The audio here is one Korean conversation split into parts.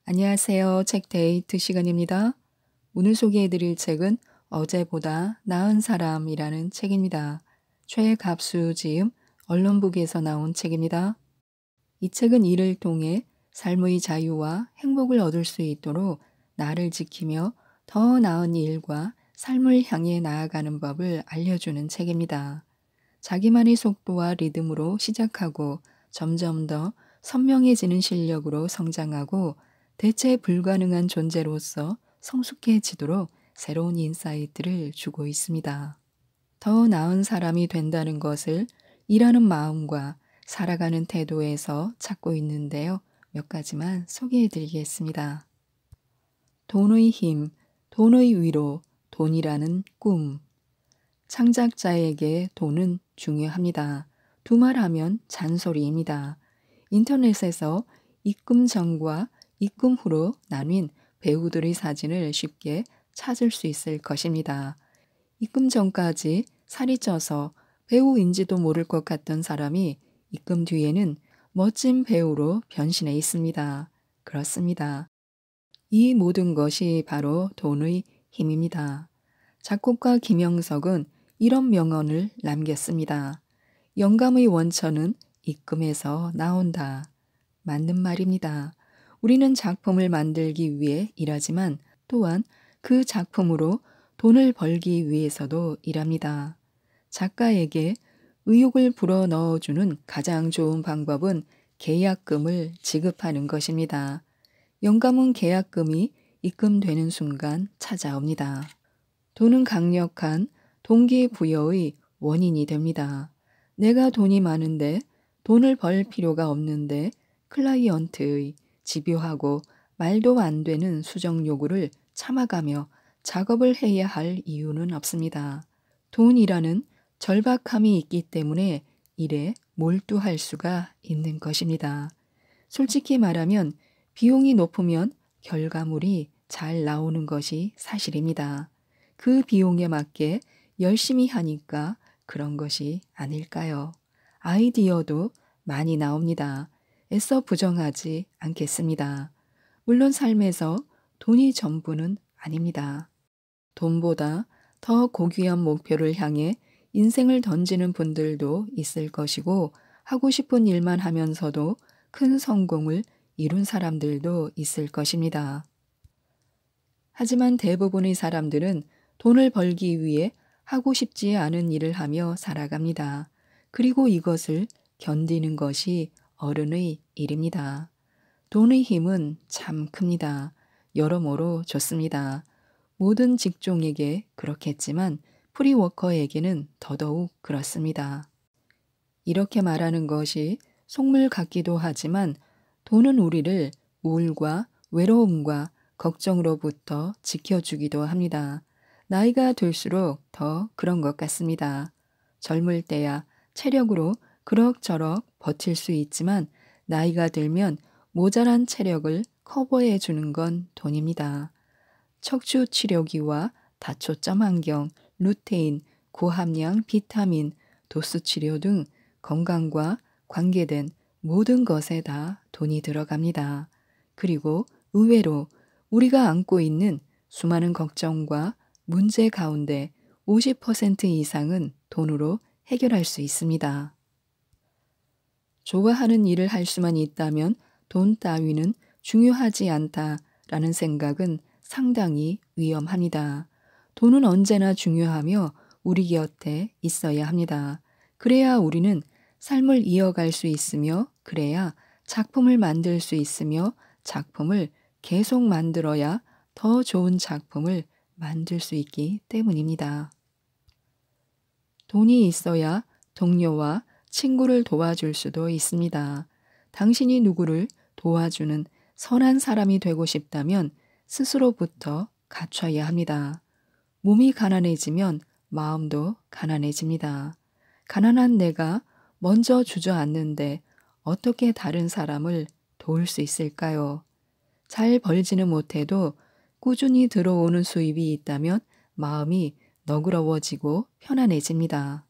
안녕하세요. 책데이트 시간입니다. 오늘 소개해드릴 책은 어제보다 나은 사람이라는 책입니다. 최갑수 지음 언론북에서 나온 책입니다. 이 책은 이를 통해 삶의 자유와 행복을 얻을 수 있도록 나를 지키며 더 나은 일과 삶을 향해 나아가는 법을 알려주는 책입니다. 자기만의 속도와 리듬으로 시작하고 점점 더 선명해지는 실력으로 성장하고 대체 불가능한 존재로서 성숙해지도록 새로운 인사이트를 주고 있습니다. 더 나은 사람이 된다는 것을 일하는 마음과 살아가는 태도에서 찾고 있는데요. 몇 가지만 소개해 드리겠습니다. 돈의 힘, 돈의 위로, 돈이라는 꿈. 창작자에게 돈은 중요합니다. 두말하면 잔소리입니다. 인터넷에서 입금 전과 입금 후로 나뉜 배우들의 사진을 쉽게 찾을 수 있을 것입니다. 입금 전까지 살이 쪄서 배우인지도 모를 것 같던 사람이 입금 뒤에는 멋진 배우로 변신해 있습니다. 그렇습니다. 이 모든 것이 바로 돈의 힘입니다. 작곡가 김영석은 이런 명언을 남겼습니다. 영감의 원천은 입금에서 나온다. 맞는 말입니다. 우리는 작품을 만들기 위해 일하지만 또한 그 작품으로 돈을 벌기 위해서도 일합니다. 작가에게 의욕을 불어넣어주는 가장 좋은 방법은 계약금을 지급하는 것입니다. 영감은 계약금이 입금되는 순간 찾아옵니다. 돈은 강력한 동기부여의 원인이 됩니다. 내가 돈이 많은데 돈을 벌 필요가 없는데 클라이언트의 집요하고 말도 안 되는 수정 요구를 참아가며 작업을 해야 할 이유는 없습니다. 돈이라는 절박함이 있기 때문에 일에 몰두할 수가 있는 것입니다. 솔직히 말하면 비용이 높으면 결과물이 잘 나오는 것이 사실입니다. 그 비용에 맞게 열심히 하니까 그런 것이 아닐까요? 아이디어도 많이 나옵니다. 애써 부정하지 않겠습니다. 물론 삶에서 돈이 전부는 아닙니다. 돈보다 더 고귀한 목표를 향해 인생을 던지는 분들도 있을 것이고 하고 싶은 일만 하면서도 큰 성공을 이룬 사람들도 있을 것입니다. 하지만 대부분의 사람들은 돈을 벌기 위해 하고 싶지 않은 일을 하며 살아갑니다. 그리고 이것을 견디는 것이 어른의 일입니다. 돈의 힘은 참 큽니다. 여러모로 좋습니다. 모든 직종에게 그렇겠지만 프리워커에게는 더더욱 그렇습니다. 이렇게 말하는 것이 속물 같기도 하지만 돈은 우리를 우울과 외로움과 걱정으로부터 지켜주기도 합니다. 나이가 들수록 더 그런 것 같습니다. 젊을 때야 체력으로 그럭저럭 버틸 수 있지만 나이가 들면 모자란 체력을 커버해 주는 건 돈입니다. 척추 치료기와 다초점 안경, 루테인, 고함량 비타민, 도수 치료 등 건강과 관계된 모든 것에 다 돈이 들어갑니다. 그리고 의외로 우리가 안고 있는 수많은 걱정과 문제 가운데 50% 이상은 돈으로 해결할 수 있습니다. 좋아하는 일을 할 수만 있다면 돈 따위는 중요하지 않다라는 생각은 상당히 위험합니다. 돈은 언제나 중요하며 우리 곁에 있어야 합니다. 그래야 우리는 삶을 이어갈 수 있으며 그래야 작품을 만들 수 있으며 작품을 계속 만들어야 더 좋은 작품을 만들 수 있기 때문입니다. 돈이 있어야 동료와 친구를 도와줄 수도 있습니다. 당신이 누구를 도와주는 선한 사람이 되고 싶다면 스스로부터 갖춰야 합니다. 몸이 가난해지면 마음도 가난해집니다. 가난한 내가 먼저 주저앉는데 어떻게 다른 사람을 도울 수 있을까요? 잘 벌지는 못해도 꾸준히 들어오는 수입이 있다면 마음이 너그러워지고 편안해집니다.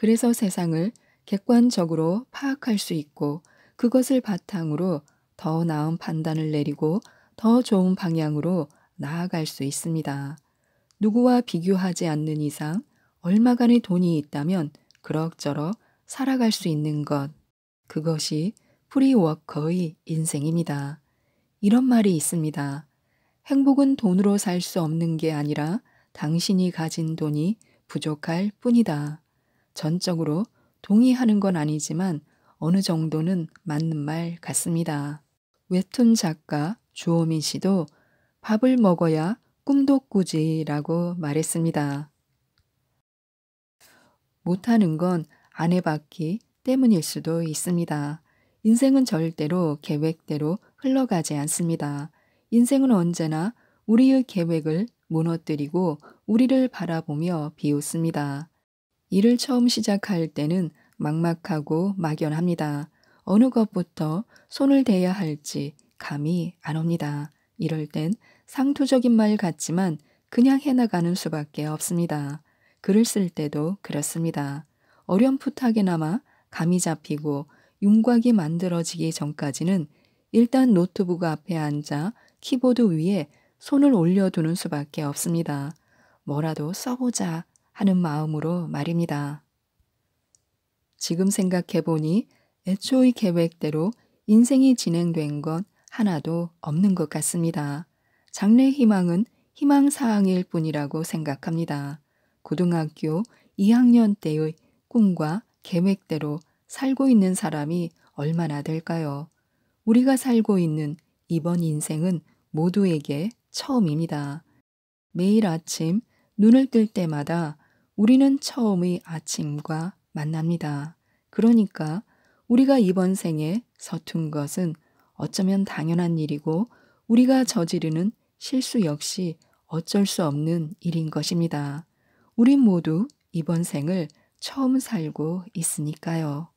그래서 세상을 객관적으로 파악할 수 있고 그것을 바탕으로 더 나은 판단을 내리고 더 좋은 방향으로 나아갈 수 있습니다. 누구와 비교하지 않는 이상 얼마간의 돈이 있다면 그럭저럭 살아갈 수 있는 것. 그것이 프리워커의 인생입니다. 이런 말이 있습니다. 행복은 돈으로 살 수 없는 게 아니라 당신이 가진 돈이 부족할 뿐이다. 전적으로 동의하는 건 아니지만 어느 정도는 맞는 말 같습니다. 웹툰 작가 주호민 씨도 밥을 먹어야 꿈도 꾸지라고 말했습니다. 못하는 건 안 해봤기 때문일 수도 있습니다. 인생은 절대로 계획대로 흘러가지 않습니다. 인생은 언제나 우리의 계획을 무너뜨리고 우리를 바라보며 비웃습니다. 일을 처음 시작할 때는 막막하고 막연합니다. 어느 것부터 손을 대야 할지 감이 안 옵니다. 이럴 땐 상투적인 말 같지만 그냥 해나가는 수밖에 없습니다. 글을 쓸 때도 그렇습니다. 어렴풋하게나마 감이 잡히고 윤곽이 만들어지기 전까지는 일단 노트북 앞에 앉아 키보드 위에 손을 올려두는 수밖에 없습니다. 뭐라도 써보자 하는 마음으로 말입니다. 지금 생각해보니 애초의 계획대로 인생이 진행된 건 하나도 없는 것 같습니다. 장래 희망은 희망사항일 뿐이라고 생각합니다. 고등학교 2학년 때의 꿈과 계획대로 살고 있는 사람이 얼마나 될까요? 우리가 살고 있는 이번 인생은 모두에게 처음입니다. 매일 아침 눈을 뜰 때마다 우리는 처음의 아침과 만납니다. 그러니까 우리가 이번 생에 서툰 것은 어쩌면 당연한 일이고 우리가 저지르는 실수 역시 어쩔 수 없는 일인 것입니다. 우린 모두 이번 생을 처음 살고 있으니까요.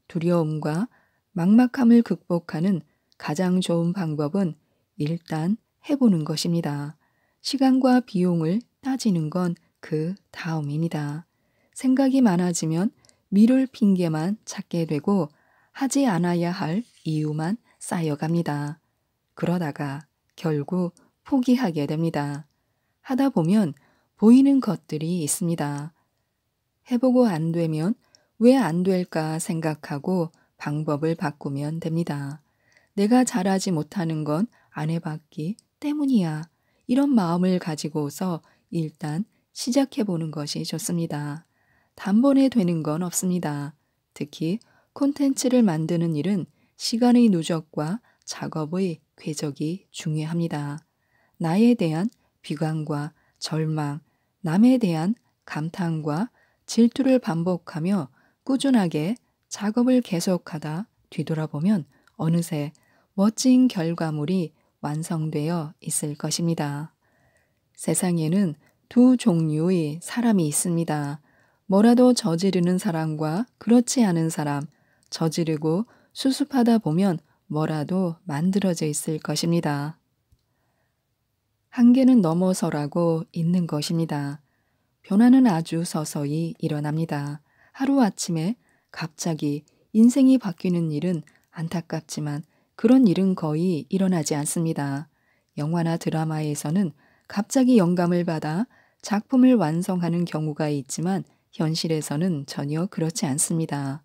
두려움과 막막함을 극복하는 가장 좋은 방법은 일단 해보는 것입니다. 시간과 비용을 따지는 건 그 다음입니다. 생각이 많아지면 미룰 핑계만 찾게 되고 하지 않아야 할 이유만 쌓여갑니다. 그러다가 결국 포기하게 됩니다. 하다 보면 보이는 것들이 있습니다. 해보고 안 되면 왜 안 될까 생각하고 방법을 바꾸면 됩니다. 내가 잘하지 못하는 건 안 해봤기 때문이야. 이런 마음을 가지고서 일단 시작해보는 것이 좋습니다. 단번에 되는 건 없습니다. 특히 콘텐츠를 만드는 일은 시간의 누적과 작업의 궤적이 중요합니다. 나에 대한 비관과 절망, 남에 대한 감탄과 질투를 반복하며 꾸준하게 작업을 계속하다 뒤돌아보면 어느새 멋진 결과물이 완성되어 있을 것입니다. 세상에는 두 종류의 사람이 있습니다. 뭐라도 저지르는 사람과 그렇지 않은 사람, 저지르고 수습하다 보면 뭐라도 만들어져 있을 것입니다. 한계는 넘어서라고 있는 것입니다. 변화는 아주 서서히 일어납니다. 하루아침에 갑자기 인생이 바뀌는 일은 안타깝지만 그런 일은 거의 일어나지 않습니다. 영화나 드라마에서는 갑자기 영감을 받아 작품을 완성하는 경우가 있지만 현실에서는 전혀 그렇지 않습니다.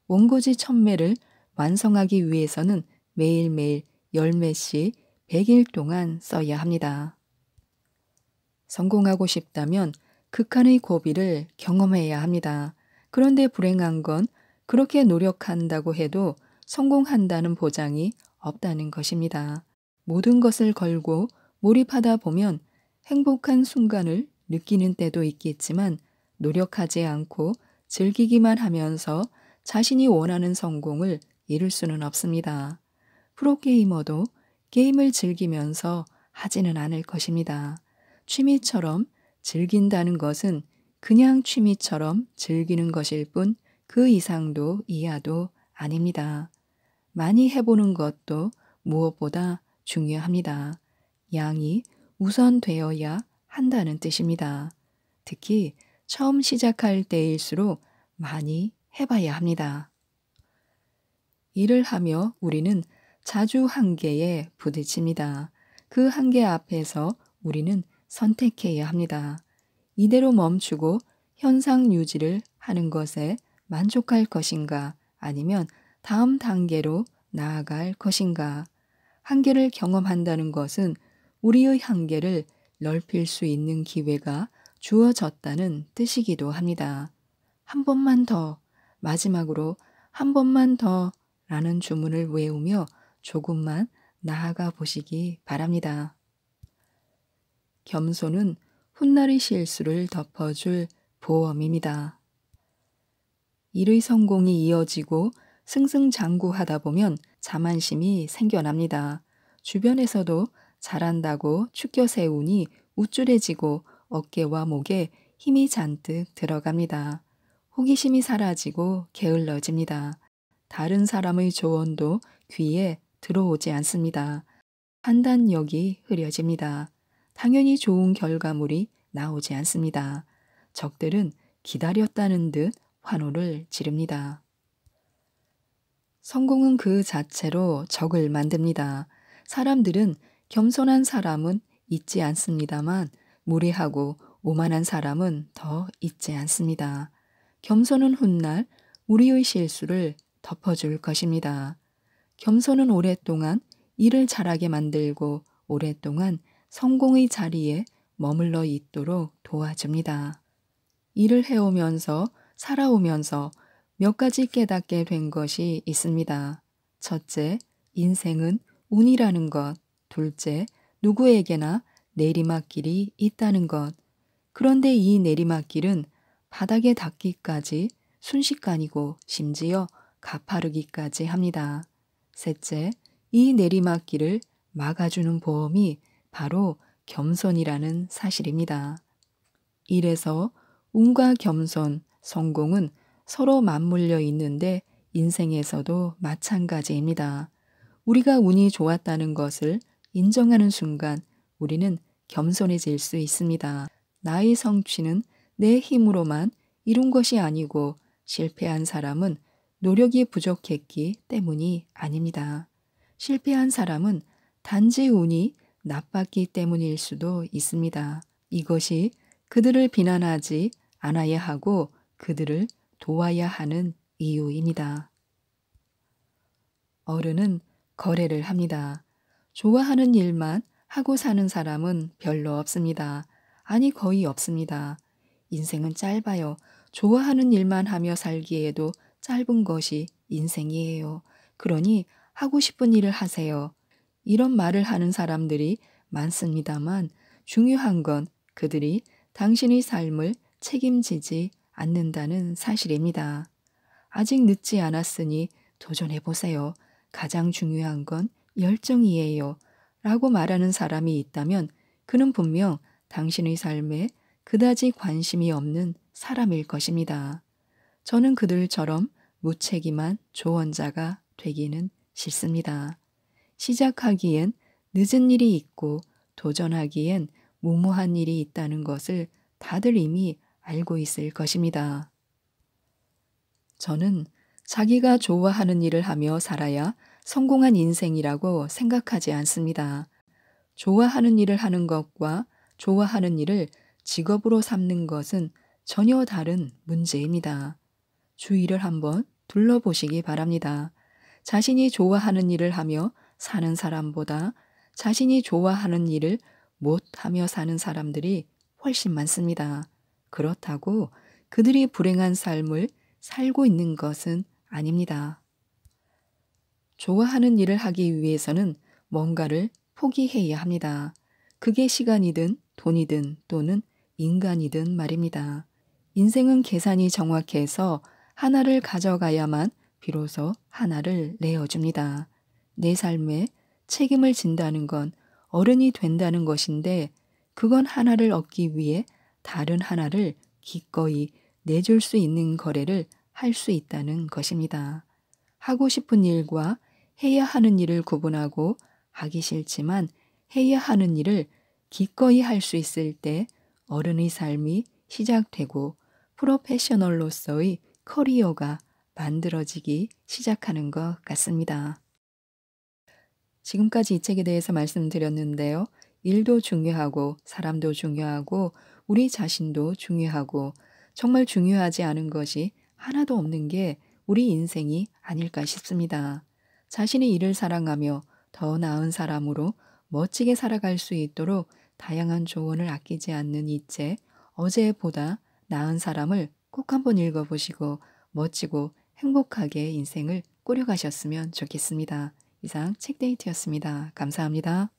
원고지 1000매를 완성하기 위해서는 매일매일 10매씩 100일 동안 써야 합니다. 성공하고 싶다면 극한의 고비를 경험해야 합니다. 그런데 불행한 건 그렇게 노력한다고 해도 성공한다는 보장이 없다는 것입니다. 모든 것을 걸고 몰입하다 보면 행복한 순간을 느끼는 때도 있겠지만 노력하지 않고 즐기기만 하면서 자신이 원하는 성공을 이룰 수는 없습니다. 프로게이머도 게임을 즐기면서 하지는 않을 것입니다. 취미처럼 즐긴다는 것은 그냥 취미처럼 즐기는 것일 뿐 그 이상도 이하도 아닙니다. 많이 해보는 것도 무엇보다 중요합니다. 양이 우선되어야 한다는 뜻입니다. 특히 처음 시작할 때일수록 많이 해봐야 합니다. 일을 하며 우리는 자주 한계에 부딪힙니다. 그 한계 앞에서 우리는 선택해야 합니다. 이대로 멈추고 현상 유지를 하는 것에 만족할 것인가 아니면 다음 단계로 나아갈 것인가. 한계를 경험한다는 것은 우리의 한계를 넓힐 수 있는 기회가 주어졌다는 뜻이기도 합니다. 한 번만 더, 마지막으로 한 번만 더 라는 주문을 외우며 조금만 나아가 보시기 바랍니다. 겸손은 훗날의 실수를 덮어줄 보험입니다. 일의 성공이 이어지고 승승장구하다 보면 자만심이 생겨납니다. 주변에서도 잘한다고 축켜 세우니 우쭐해지고 어깨와 목에 힘이 잔뜩 들어갑니다. 호기심이 사라지고 게을러집니다. 다른 사람의 조언도 귀에 들어오지 않습니다. 판단력이 흐려집니다. 당연히 좋은 결과물이 나오지 않습니다. 적들은 기다렸다는 듯 환호를 지릅니다. 성공은 그 자체로 적을 만듭니다. 사람들은 겸손한 사람은 잊지 않습니다만 무례하고 오만한 사람은 더 잊지 않습니다. 겸손은 훗날 우리의 실수를 덮어줄 것입니다. 겸손은 오랫동안 일을 잘하게 만들고 오랫동안 성공의 자리에 머물러 있도록 도와줍니다. 일을 해오면서 살아오면서 몇 가지 깨닫게 된 것이 있습니다. 첫째, 인생은 운이라는 것. 둘째, 누구에게나 내리막길이 있다는 것. 그런데 이 내리막길은 바닥에 닿기까지 순식간이고 심지어 가파르기까지 합니다. 셋째, 이 내리막길을 막아주는 보험이 바로 겸손이라는 사실입니다. 이래서 운과 겸손, 성공은 서로 맞물려 있는데 인생에서도 마찬가지입니다. 우리가 운이 좋았다는 것을 인정하는 순간 우리는 겸손해질 수 있습니다. 나의 성취는 내 힘으로만 이룬 것이 아니고 실패한 사람은 노력이 부족했기 때문이 아닙니다. 실패한 사람은 단지 운이 나빴기 때문일 수도 있습니다. 이것이 그들을 비난하지 않아야 하고 그들을 도와야 하는 이유입니다. 어른은 거래를 합니다. 좋아하는 일만 하고 사는 사람은 별로 없습니다. 아니 거의 없습니다. 인생은 짧아요. 좋아하는 일만 하며 살기에도 짧은 것이 인생이에요. 그러니 하고 싶은 일을 하세요. 이런 말을 하는 사람들이 많습니다만 중요한 건 그들이 당신의 삶을 책임지지 않는다는 사실입니다. 아직 늦지 않았으니 도전해 보세요. 가장 중요한 건 열정이에요. 라고 말하는 사람이 있다면 그는 분명 당신의 삶에 그다지 관심이 없는 사람일 것입니다. 저는 그들처럼 무책임한 조언자가 되기는 싫습니다. 시작하기엔 늦은 일이 있고 도전하기엔 무모한 일이 있다는 것을 다들 이미 알고 있을 것입니다. 저는 자기가 좋아하는 일을 하며 살아야 성공한 인생이라고 생각하지 않습니다. 좋아하는 일을 하는 것과 좋아하는 일을 직업으로 삼는 것은 전혀 다른 문제입니다. 주위를 한번 둘러보시기 바랍니다. 자신이 좋아하는 일을 하며 사는 사람보다 자신이 좋아하는 일을 못하며 사는 사람들이 훨씬 많습니다. 그렇다고 그들이 불행한 삶을 살고 있는 것은 아닙니다. 좋아하는 일을 하기 위해서는 뭔가를 포기해야 합니다. 그게 시간이든 돈이든 또는 인간이든 말입니다. 인생은 계산이 정확해서 하나를 가져가야만 비로소 하나를 내어줍니다. 내 삶에 책임을 진다는 건 어른이 된다는 것인데 그건 하나를 얻기 위해 다른 하나를 기꺼이 내줄 수 있는 거래를 할 수 있다는 것입니다. 하고 싶은 일과 해야 하는 일을 구분하고 하기 싫지만 해야 하는 일을 기꺼이 할 수 있을 때 어른의 삶이 시작되고 프로페셔널로서의 커리어가 만들어지기 시작하는 것 같습니다. 지금까지 이 책에 대해서 말씀드렸는데요. 일도 중요하고 사람도 중요하고 우리 자신도 중요하고 정말 중요하지 않은 것이 하나도 없는 게 우리 인생이 아닐까 싶습니다. 자신의 일을 사랑하며 더 나은 사람으로 멋지게 살아갈 수 있도록 다양한 조언을 아끼지 않는 이 책, 어제보다 나은 사람을 꼭 한번 읽어보시고 멋지고 행복하게 인생을 꾸려가셨으면 좋겠습니다. 이상 책데이트였습니다. 감사합니다.